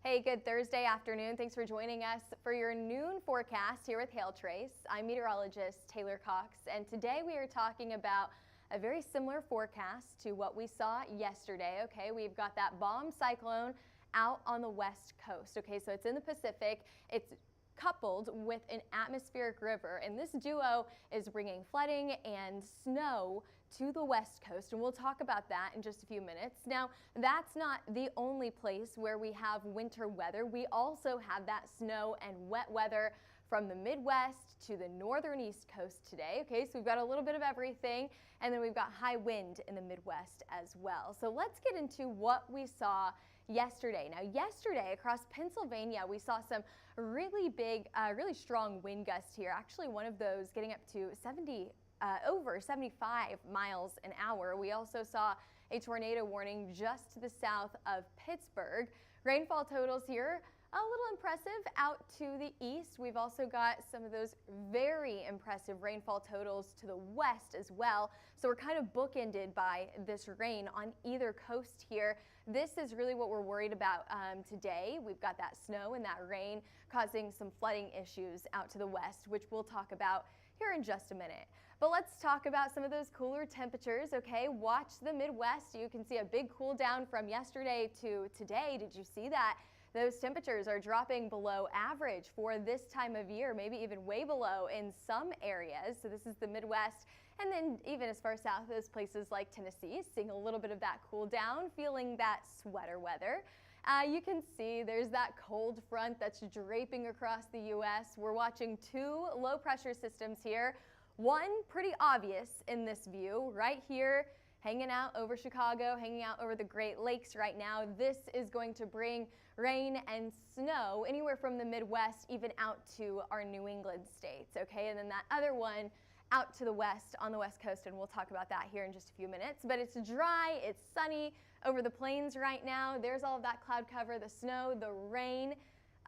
Hey, good Thursday afternoon. Thanks for joining us for your noon forecast here with Hail Trace. I'm meteorologist Taylor Cox, and today we are talking about a very similar forecast to what we saw yesterday. Okay, we've got that bomb cyclone out on the west coast. Okay, so it's in the Pacific. It's coupled with an atmospheric river, and this duo is bringing flooding and snow to the west coast, and we'll talk about that in just a few minutes. Now, that's not the only place where we have winter weather. We also have that snow and wet weather from the Midwest to the northern East Coast today. Okay, so we've got a little bit of everything, and then we've got high wind in the Midwest as well. So let's get into what we saw yesterday. Now, yesterday across Pennsylvania, we saw some really big, really strong wind gusts here. Actually, one of those getting up to over 75 miles an hour. We also saw a tornado warning just to the south of Pittsburgh. Rainfall totals here a little impressive out to the east. We've also got some of those very impressive rainfall totals to the west as well. So we're kind of bookended by this rain on either coast here. This is really what we're worried about today. We've got that snow and that rain causing some flooding issues out to the west, which we'll talk about here in just a minute. But let's talk about some of those cooler temperatures, okay? Watch the Midwest. You can see a big cool down from yesterday to today. Did you see that? Those temperatures are dropping below average for this time of year, maybe even way below in some areas. So this is the Midwest, and then even as far south as places like Tennessee, seeing a little bit of that cool down, feeling that sweater weather. You can see there's that cold front that's draping across the U.S. We're watching two low pressure systems here. One pretty obvious in this view right here, hanging out over Chicago, hanging out over the Great Lakes right now. This is going to bring rain and snow anywhere from the Midwest even out to our New England states, okay? And then that other one out to the west on the west coast, and we'll talk about that here in just a few minutes. But it's dry, it's sunny over the plains right now. There's all of that cloud cover, the snow, the rain.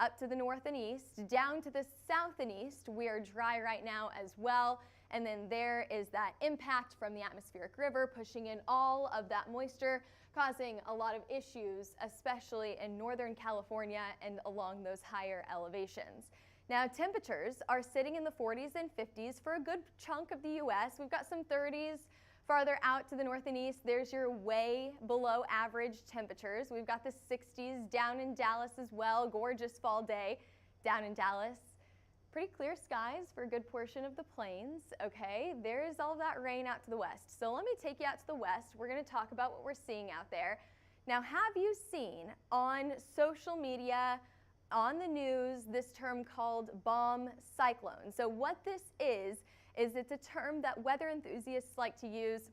Up to the north and east, down to the south and east, we are dry right now as well. And then there is that impact from the atmospheric river pushing in all of that moisture, causing a lot of issues, especially in Northern California and along those higher elevations. Now, temperatures are sitting in the 40s and 50s for a good chunk of the U.S. We've got some 30s. Farther out to the north and east, there's your way below average temperatures. We've got the 60s down in Dallas as well. Gorgeous fall day down in Dallas. Pretty clear skies for a good portion of the plains. Okay, there's all of that rain out to the west. So let me take you out to the west. We're going to talk about what we're seeing out there. Now, have you seen on social media, on the news, this term called bomb cyclone? So what this is it's a term that weather enthusiasts like to use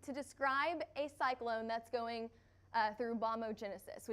to describe a cyclone that's going through bombogenesis,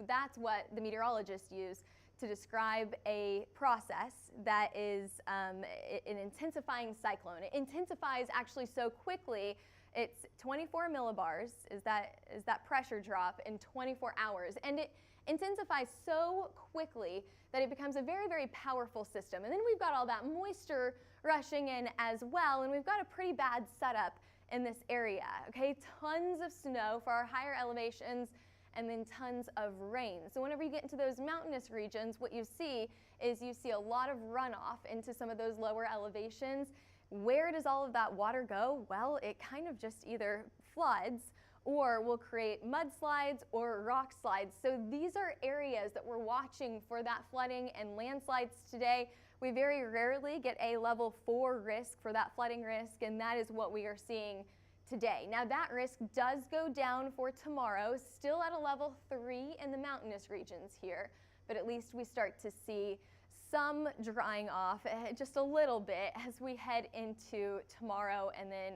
that's what the meteorologists use to describe a process that is an intensifying cyclone. It intensifies actually so quickly. It's 24 millibars is that pressure drop in 24 hours, and it intensifies so quickly that it becomes a very, very powerful system. And then we've got all that moisture rushing in as well, and we've got a pretty bad setup in this area. Okay, tons of snow for our higher elevations, and then tons of rain. So whenever you get into those mountainous regions, what you see is a lot of runoff into some of those lower elevations. Where does all of that water go? Well, it kind of just either floods or will create mudslides or rock slides. So these are areas that we're watching for that flooding and landslides today. We very rarely get a level 4 risk for that flooding risk, and that is what we are seeing today. Now, that risk does go down for tomorrow, still at a level 3 in the mountainous regions here, but at least we start to see some drying off just a little bit as we head into tomorrow and then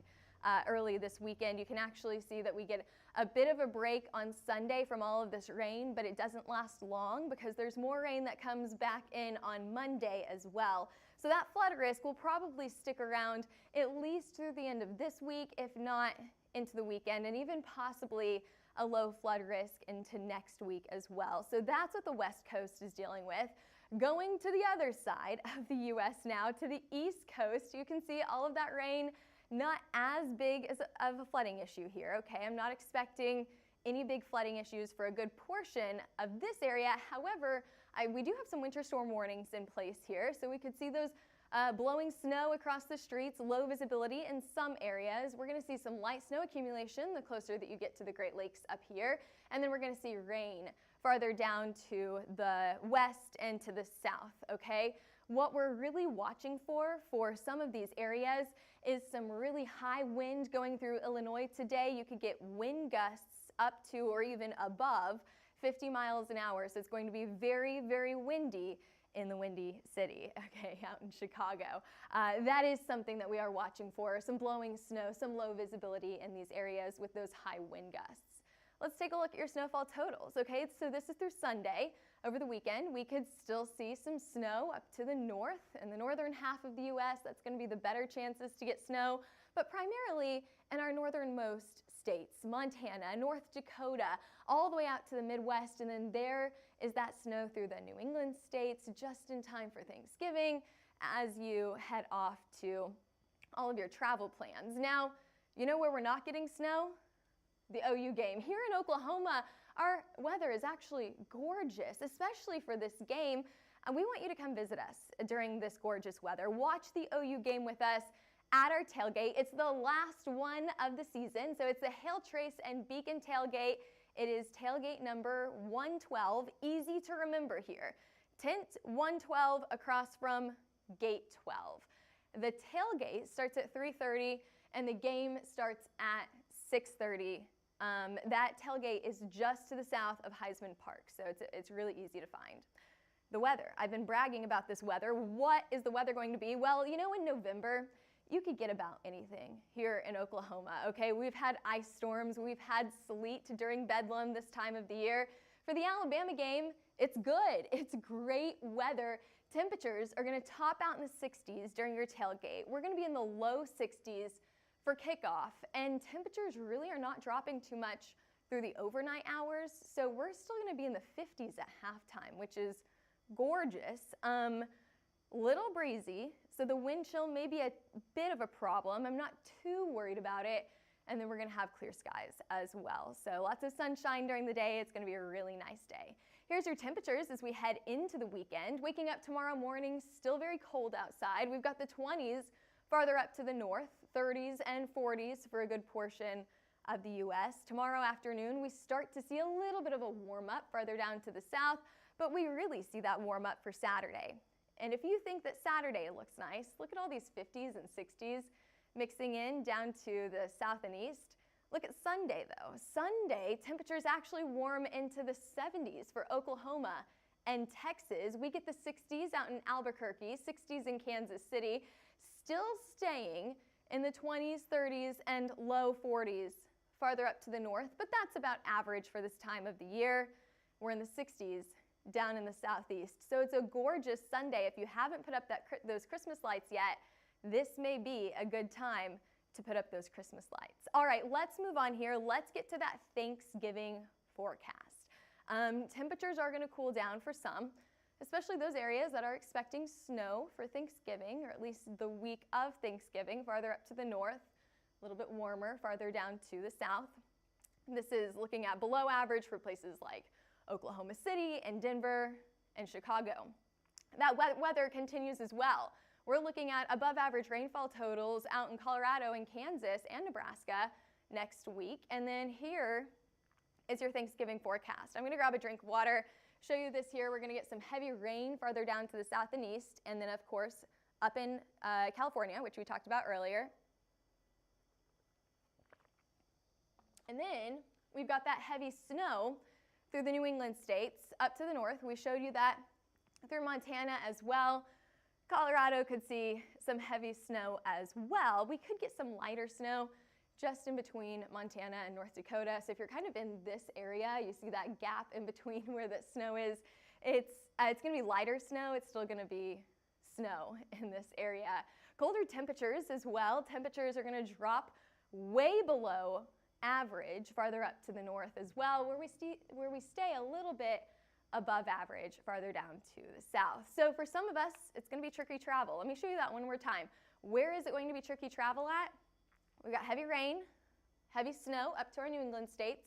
early this weekend. You can actually see that we get a bit of a break on Sunday from all of this rain, but it doesn't last long because there's more rain that comes back in on Monday as well. So that flood risk will probably stick around at least through the end of this week, if not into the weekend, and even possibly a low flood risk into next week as well. So that's what the West Coast is dealing with. Going to the other side of the U.S. now, to the East Coast, you can see all of that rain. Not as big of a flooding issue here, okay? I'm not expecting any big flooding issues for a good portion of this area. However, we do have some winter storm warnings in place here, so we could see those blowing snow across the streets, low visibility in some areas. We're going to see some light snow accumulation the closer that you get to the Great Lakes up here, and then we're going to see rain farther down to the west and to the south, okay? What we're really watching for some of these areas is some really high wind going through Illinois today. You could get wind gusts up to or even above 50 miles an hour, so it's going to be very, very windy in the Windy City, okay, out in Chicago. That is something that we are watching for, some blowing snow, some low visibility in these areas with those high wind gusts. Let's take a look at your snowfall totals, okay? So this is through Sunday. Over the weekend, we could still see some snow up to the north. In the northern half of the U.S., that's going to be the better chances to get snow, but primarily in our northernmost states, Montana, North Dakota, all the way out to the Midwest, and then there is that snow through the New England states just in time for Thanksgiving as you head off to all of your travel plans. Now, you know where we're not getting snow? The OU game. Here in Oklahoma, our weather is actually gorgeous, especially for this game, and we want you to come visit us during this gorgeous weather. Watch the OU game with us at our tailgate. It's the last one of the season, so it's the Hail Trace and Beacon tailgate. It is tailgate number 112, easy to remember here. Tent 112 across from gate 12. The tailgate starts at 3:30 and the game starts at 6:30. That tailgate is just to the south of Heisman Park, so it's really easy to find. The weather. I've been bragging about this weather. What is the weather going to be? Well, you know, in November, you could get about anything here in Oklahoma, okay? We've had ice storms, we've had sleet during Bedlam this time of the year. For the Alabama game, it's good. It's great weather. Temperatures are going to top out in the 60s during your tailgate. We're going to be in the low 60s for kickoff, and temperatures really are not dropping too much through the overnight hours, so we're still going to be in the 50s at halftime, which is gorgeous. Little breezy, so the wind chill may be a bit of a problem. I'm not too worried about it. And then we're going to have clear skies as well. So lots of sunshine during the day. It's going to be a really nice day. Here's your temperatures as we head into the weekend. Waking up tomorrow morning, still very cold outside. We've got the 20s farther up to the north, 30s and 40s for a good portion of the U.S. Tomorrow afternoon, we start to see a little bit of a warm up farther down to the south, but we really see that warm up for Saturday. And if you think that Saturday looks nice, look at all these 50s and 60s mixing in down to the south and east. Look at Sunday though. Sunday, temperatures actually warm into the 70s for Oklahoma and Texas. We get the 60s out in Albuquerque, 60s in Kansas City, still staying in the 20s, 30s, and low 40s farther up to the north, but that's about average for this time of the year. We're in the 60s down in the southeast. So it's a gorgeous Sunday. If you haven't put up those Christmas lights yet, this may be a good time to put up those Christmas lights. All right, let's move on here. Let's get to that Thanksgiving forecast. Temperatures are going to cool down for some, especially those areas that are expecting snow for Thanksgiving, or at least the week of Thanksgiving, farther up to the north, a little bit warmer farther down to the south. This is looking at below average for places like Oklahoma City and Denver and Chicago. That weather continues as well. We're looking at above average rainfall totals out in Colorado and Kansas and Nebraska next week. And then here is your Thanksgiving forecast. I'm going to grab a drink of water, show you this here. We're going to get some heavy rain farther down to the south and east, and then of course up in California, which we talked about earlier. And then we've got that heavy snow through the New England states up to the north. We showed you that through Montana as well. Colorado could see some heavy snow as well. We could get some lighter snow just in between Montana and North Dakota. So if you're kind of in this area, you see that gap in between where the snow is. It's going to be lighter snow. It's still going to be snow in this area. Colder temperatures as well. Temperatures are going to drop way below average farther up to the north as well, where we stay a little bit above average farther down to the south. So for some of us, it's going to be tricky travel. Let me show you that one more time. Where is it going to be tricky travel at? We've got heavy rain, heavy snow up to our New England states,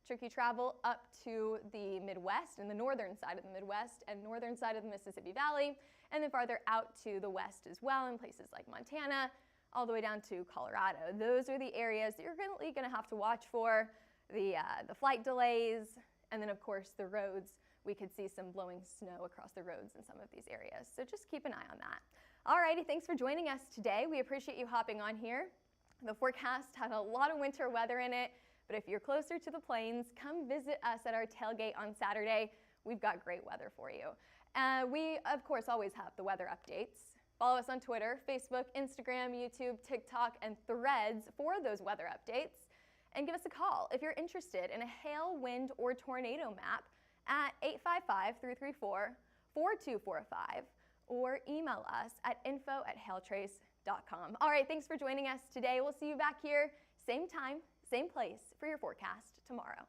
tricky travel up to the Midwest and the northern side of the Midwest and northern side of the Mississippi Valley, and then farther out to the west as well in places like Montana, all the way down to Colorado. Those are the areas that you're really going to have to watch for. The flight delays, and then of course the roads. We could see some blowing snow across the roads in some of these areas. So just keep an eye on that. Alrighty, thanks for joining us today. We appreciate you hopping on here. The forecast had a lot of winter weather in it, but if you're closer to the plains, come visit us at our tailgate on Saturday. We've got great weather for you. We, of course, always have the weather updates. Follow us on Twitter, Facebook, Instagram, YouTube, TikTok, and Threads for those weather updates. And give us a call if you're interested in a hail, wind, or tornado map at 855-334-4245 or email us at info@hailtrace.com. All right, thanks for joining us today. We'll see you back here, same time, same place for your forecast tomorrow.